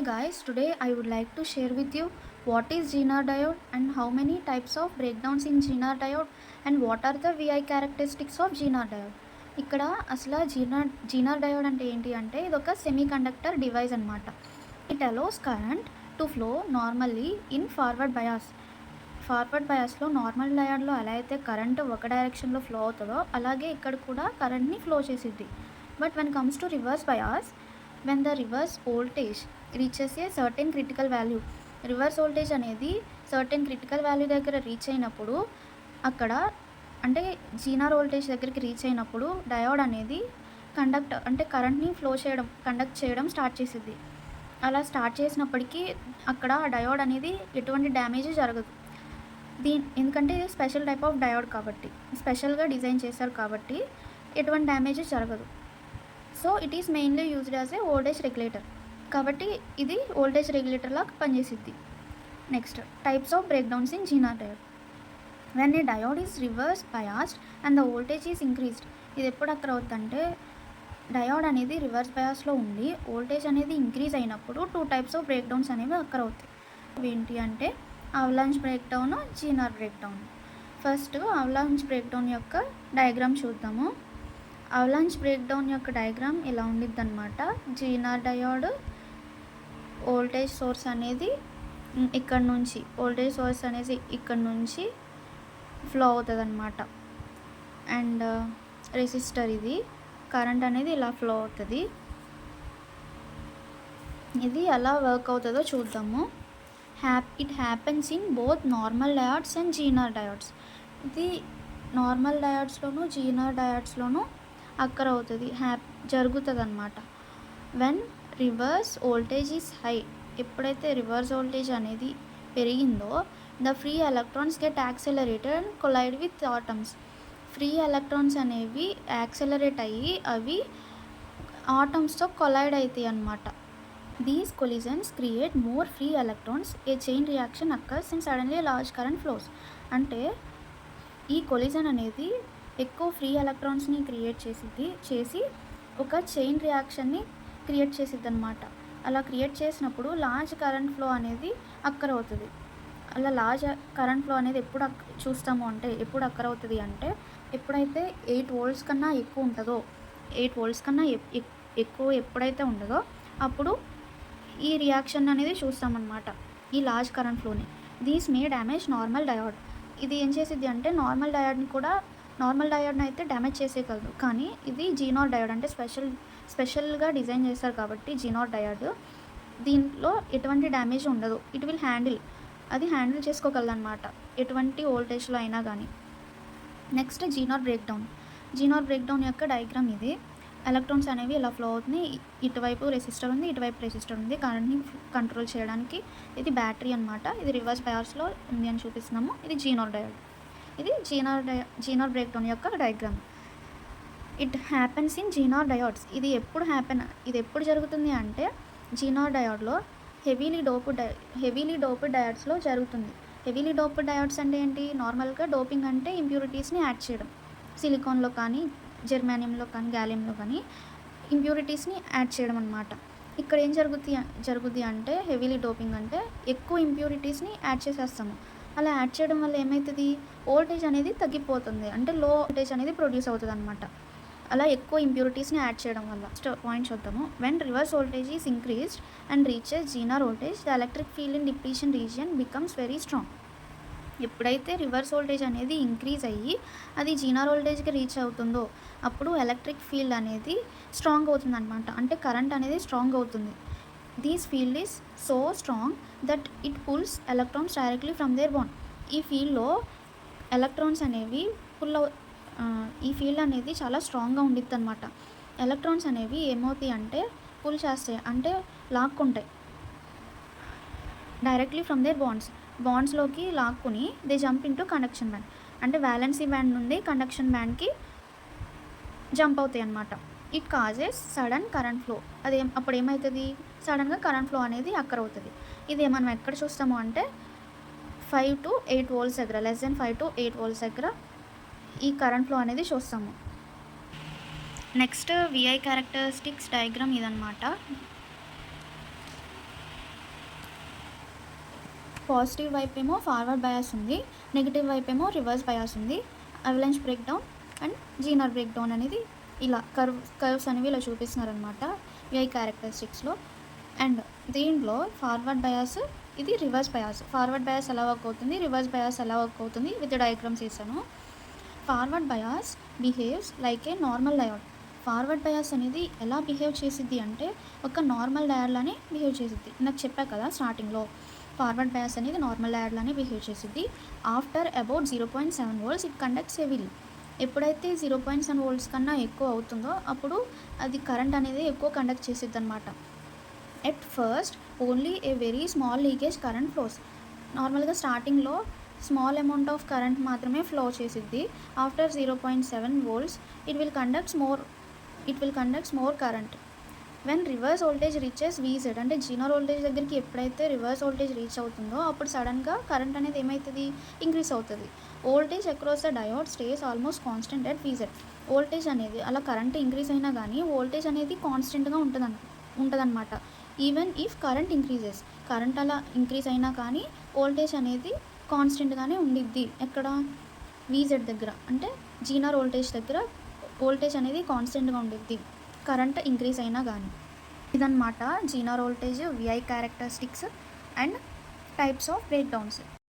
Hey guys, today I would like to share with you what is Zener diode and how many types of breakdowns in Zener diode and what are the VI characteristics of Zener diode. ఇక్కడ అసలు Zener diode అంటే ఏంటి అంటే ఇది ఒక semiconductor device అనమాట. It allows current to flow normally in forward బయాస్లో normal డయోడ్లో ఎలా అయితే కరెంట్ ఒక డైరెక్షన్లో ఫ్లో అవుతుందో అలాగే ఇక్కడ కూడా కరెంట్ని ఫ్లో చేసిద్ది. But when comes to reverse bias, when the reverse voltage reaches a certain critical value, reverse voltage అనేది సర్టెన్ క్రిటికల్ వాల్యూ దగ్గర రీచ్ అయినప్పుడు అక్కడ అంటే జీనార్ వోల్టేజ్ దగ్గరికి రీచ్ అయినప్పుడు డయోడ్ అనేది కరెంట్ని కండక్ట్ చేయడం స్టార్ట్ చేసిద్ది. అలా స్టార్ట్ చేసినప్పటికీ అక్కడ డయోడ్ అనేది ఎటువంటి డ్యామేజ్ జరగదు. ఎందుకంటే ఇది స్పెషల్ టైప్ ఆఫ్ డయోడ్ కాబట్టి, స్పెషల్గా డిజైన్ చేశారు కాబట్టి ఎటువంటి డ్యామేజ్ జరగదు. So it is mainly used as a voltage regulator, కాబట్టి ఇది వోల్టేజ్ రెగ్యులేటర్లా పనిచేసిద్ది. Next, types of breakdowns in zener diode. When a diode is reverse biased and the voltage is increased, ఇది ఎప్పుడు అక్కడ అవుతుందంటే డయోడ్ అనేది రివర్స్ బయాస్లో ఉండి వోల్టేజ్ అనేది ఇంక్రీజ్ అయినప్పుడు 2 టైప్స్ ఆఫ్ బ్రేక్డౌన్స్ అనేవి అక్కడ అవుతాయి. ఏంటి అంటే avalanche breakdown, Zener breakdown. First avalanche breakdown యొక్క డయాగ్రామ్ చూద్దాము. అవలాంచ్ బ్రేక్డౌన్ యొక్క డయాగ్రామ్ ఇలా ఉండిద్ది అనమాట. జీనర్ డయోడ్ వోల్టేజ్ సోర్స్ అనేది ఇక్కడ నుంచి ఫ్లో అవుతుంది అనమాట. అండ్ రెసిస్టర్, ఇది కరెంట్ అనేది ఇలా ఫ్లో అవుతుంది. ఇది ఎలా వర్క్ అవుతుందో చూద్దాము. It happens in both normal diodes and Zener diodes. ఇది నార్మల్ డయోడ్స్లోను జీనర్ డయోడ్స్లోను అక్కర్ అవుతుంది, జరుగుతుంది అనమాట. When reverse voltage is high, ఎప్పుడైతే రివర్స్ వోల్టేజ్ అనేది పెరిగిందో the free electrons get యాక్సెలరేటెడ్ and collide with atoms. Free electrons అనేవి యాక్సెలరేట్ అయ్యి అవి ఆటమ్స్తో కొలైడ్ అవుతాయి అన్నమాట. These collisions create more free electrons, A chain reaction occurs and suddenly large current flows. అంటే ఈ కొలిజన్ అనేది ఎక్కువ ఫ్రీ ఎలక్ట్రాన్స్ని చేసి ఒక చైన్ రియాక్షన్ని క్రియేట్ చేసిద్ది అనమాట. అలా క్రియేట్ చేసినప్పుడు లార్జ్ కరెంట్ ఫ్లో అనేది అక్కర్ అవుతుంది. అలా లార్జ్ కరెంట్ ఫ్లో అనేది ఎప్పుడు అక్కర్ అవుతుంది అంటే ఎప్పుడైతే 8 వోల్ట్స్ కన్నా ఎక్కువ ఉంటుందో, 8 వోల్ట్స్ కన్నా ఎక్కువ ఎప్పుడైతే ఉండదో అప్పుడు ఈ రియాక్షన్ అనేది చూస్తామన్నమాట, ఈ లార్జ్ కరెంట్ ఫ్లోని. These may damage normal diode. ఇది ఏం చేసిద్ది అంటే నార్మల్ డయోడ్ని అయితే డ్యామేజ్ చేసేయగలదు, కానీ ఇది జీనర్ డయోడ్ అంటే స్పెషల్గా డిజైన్ చేస్తారు కాబట్టి జీనర్ డయోడ్ దీంట్లో ఎటువంటి డ్యామేజ్ ఉండదు. ఇట్ విల్ హ్యాండిల్ చేసుకోగలదు అనమాట ఎటువంటి వోల్టేజ్లో అయినా కానీ. నెక్స్ట్, జీనర్ బ్రేక్డౌన్ యొక్క డయాగ్రామ్ ఇది. ఎలక్ట్రాన్స్ అనేవి ఇలా ఫ్లో అవుతున్నాయి. ఇటువైపు రెసిస్టర్ ఉంది, కరెంట్ని కంట్రోల్ చేయడానికి. ఇది బ్యాటరీ అనమాట. ఇది రివర్స్ బయాస్లో ఉంది అని చూపిస్తున్నాము. ఇది జీనర్ డయోడ్. ఇది జీనర్ బ్రేక్డౌన్ యొక్క diagram. It happens in Zener diodes. ఇది ఎప్పుడు జరుగుతుంది అంటే జీనర్ డయోడ్లో హెవీలీ డోప్డ్ డయోడ్స్లో జరుగుతుంది. హెవీలీ డోప్డ్ డయోడ్స్ అంటే ఏంటి? నార్మల్గా డోపింగ్ అంటే ఇంప్యూరిటీస్ని యాడ్ చేయడం. సిలికాన్లో కానీ, జెర్మానియంలో కానీ, గ్యాలియంలో కానీ ఇంప్యూరిటీస్ని యాడ్ చేయడం అనమాట. ఇక్కడ ఏం జరుగుద్ది అంటే హెవీలీ డోపింగ్ అంటే ఎక్కువ ఇంప్యూరిటీస్ని యాడ్ చేసేస్తాము. అలా యాడ్ చేయడం వల్ల ఏమవుతుంది? వోల్టేజ్ అనేది తగ్గిపోతుంది, అంటే లో వోల్టేజ్ అనేది ప్రొడ్యూస్ అవుతుంది అనమాట. అలా ఎక్కువ ఇంప్యూరిటీస్ని యాడ్ చేయడం వల్ల. పాయింట్ చూద్దాము. When reverse voltage is increased and reaches Zener voltage, the electric field in depletion region becomes very strong. ఎప్పుడైతే రివర్స్ వోల్టేజ్ అనేది ఇంక్రీజ్ అయ్యి అది జీనర్ వోల్టేజ్కి రీచ్ అవుతుందో అప్పుడు ఎలక్ట్రిక్ ఫీల్డ్ అనేది స్ట్రాంగ్ అవుతుంది అనమాట, అంటే కరెంట్ అనేది స్ట్రాంగ్ అవుతుంది. These field is so strong that it pulls electrons directly from their bond. ఈ ఫీల్డ్ అనేది చాలా స్ట్రాంగ్గా ఉండిద్ది అనమాట. ఎలక్ట్రాన్స్ అనేవి ఏమవుతాయి అంటే పుల్ చేస్తాయి, అంటే లాక్కుంటాయి డైరెక్ట్లీ ఫ్రమ్ దేర్ బాండ్స్లోకి లాక్కుని they jump into conduction band, అంటే వ్యాలెన్సీ బ్యాండ్ నుండి కండక్షన్ బ్యాండ్కి జంప్ అవుతాయి అనమాట. It causes sudden current flow. అప్పుడు ఏమవుతుంది? సడన్గా కరెంట్ ఫ్లో అనేది అక్కర్ అవుతుంది. ఇది మనం ఎక్కడ చూస్తాము అంటే 5 to 8 వోల్ట్స్ దగ్గర, లెస్ దెన్ 5 to 8 వోల్ట్స్ దగ్గర ఈ కరెంట్ ఫ్లో అనేది చూస్తాము. నెక్స్ట్, విఐ క్యారెక్టరిస్టిక్స్ డయాగ్రామ్ ఇదనమాట. పాజిటివ్ వైపు ఏమో ఫార్వర్డ్ బయాస్ ఉంది, నెగిటివ్ వైపు ఏమో రివర్స్ బయాస్ ఉంది. Avalanche break down and Zener break down అనేది ఇలా కర్వ్స్ అనేవి ఇలా చూపిస్తున్నారనమాట విఐ క్యారెక్టరిస్టిక్స్లో. అండ్ దీంట్లో ఫార్వర్డ్ బయాస్, ఇది రివర్స్ బయాస్. ఫార్వర్డ్ బయాస్ ఎలా వర్క్ అవుతుంది, రివర్స్ బయాస్ ఎలా వర్క్ అవుతుంది విత్ డయాగ్రామ్స్ ఇస్తాను. ఫార్వర్డ్ బయాస్ బిహేవ్స్ లైక్ ఏ నార్మల్ డయోడ్. ఫార్వర్డ్ బయాస్ అనేది ఎలా బిహేవ్ చేసిద్ది అంటే ఒక నార్మల్ డయోడ్లానే బిహేవ్ చేసిద్ది. నాకు చెప్పా కదా స్టార్టింగ్లో, ఫార్వర్డ్ బయాస్ అనేది నార్మల్ డయోడ్లానే బిహేవ్ చేసిద్ది. After about 0.7 volts it conducts heavily. ఎప్పుడైతే 0.7 volts కన్నా ఎక్కువ అవుతుందో అప్పుడు అది కరెంట్ అనేది ఎక్కువ కండక్ట్ చేసిద్ది అనమాట. At first only a very small leakage current flows. నార్మల్గా స్టార్టింగ్లో స్మాల్ అమౌంట్ ఆఫ్ కరెంట్ మాత్రమే ఫ్లో చేసిద్ది. After 0.7 volts it will conducts more current. When reverse voltage reaches VZ, అంటే జీనర్ వోల్టేజ్ దగ్గరికి ఎప్పుడైతే రివర్స్ వోల్టేజ్ రీచ్ అవుతుందో అప్పుడు సడన్గా కరెంట్ అనేది ఏమవుతుంది, ఇంక్రీస్ అవుతుంది. Voltage across the diode stays almost constant at VZ. Voltage అనేది అలా కరెంట్ ఇంక్రీజ్ అయినా కానీ వోల్టేజ్ అనేది కాన్స్టెంట్గా ఉంటుందన్నమాట. Even if current increases, current అలా ఇంక్రీజ్ అయినా కానీ వోల్టేజ్ అనేది కాన్స్టెంట్గానే ఉండిద్ది. ఎక్కడ, VZ దగ్గర, అంటే జీనర్ వోల్టేజ్ దగ్గర వోల్టేజ్ అనేది కాన్స్టెంట్గా ఉండిద్ది కరెంట్ ఇంక్రీజ్ అయినా కానీ. ఇదన్నమాట Zener voltage, VI characteristics and types of break downs.